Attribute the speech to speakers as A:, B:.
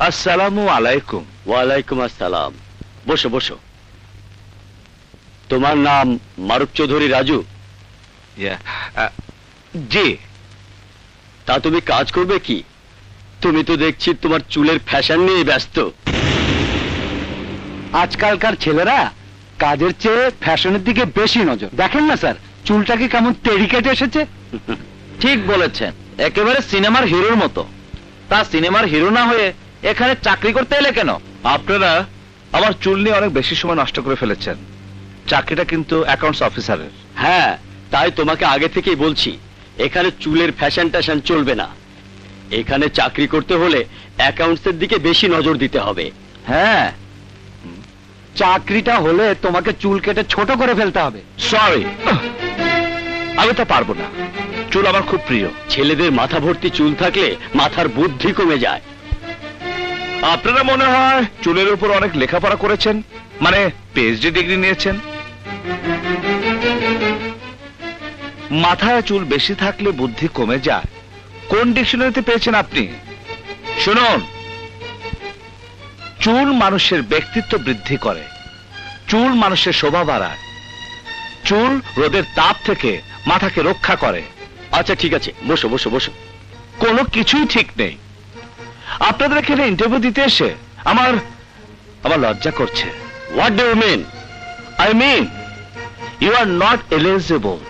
A: আসসালামু আলাইকুম।
B: ওয়ালাইকুম আসসালাম। বসো বসো। তোমার নাম মারুফ চৌধুরী রাজু?
A: জি।
B: তা তুমি কাজ করবে কি? তুমি তো দেখছি তোমার চুলের ফ্যাশন নিয়ে ব্যস্ত।
C: আজকালকার ছেলেরা কাজের চেয়ে ফ্যাশনের দিকে বেশি নজর। দেখেন না স্যার, চুলটাকে কেমন তেড়ি কেটে এসেছে।
A: ঠিক বলেছেন, একেবারে সিনেমার হিরোর মতো। তা সিনেমার হিরো না হয়ে এখানে চাকরি করতে এলে কেন? আপনারা আমার চুল নিয়ে অনেক বেশি সময় নষ্ট করে ফেলেছেন। চাকরিটা কিন্তু অ্যাকাউন্টস অফিসারের।
B: হ্যাঁ, তাই তোমাকে আগে থেকেই বলছি, এখানে চুলের ফ্যাশন ট্যাশন চলবে না। এখানে চাকরি করতে হলে অ্যাকাউন্টসের দিকে বেশি নজর দিতে হবে।
C: হ্যাঁ, চাকরিটা হলে তোমাকে চুল কেটে ছোট করে ফেলতে হবে।
A: সরি, আমি তা পারবো না। চুল আমার খুব প্রিয়।
B: ছেলেদের মাথা ভর্তি চুল থাকলে মাথার বুদ্ধি কমে যায়।
A: আপনারা মনে হয় চুলের উপর অনেক লেখাপড়া করেছেন, মানে পিএইচডি ডিগ্রি নিয়েছেন। মাথায় চুল বেশি থাকলে বুদ্ধি কমে যায়, কোন ডিকশনারিতে পেয়েছেন আপনি? শুনুন, চুল মানুষের ব্যক্তিত্ব বৃদ্ধি করে, চুল মানুষের শোভা বাড়ায়, চুল রোদের তাপ থেকে মাথাকে রক্ষা করে।
B: আচ্ছা ঠিক আছে, বসো বসো বসো।
A: কোনো কিছুই ঠিক নেই। আপনাদের এখানে ইন্টারভিউ দিতে এসে আমার লজ্জা করছে।
B: What do you mean?
A: I mean, you are not eligible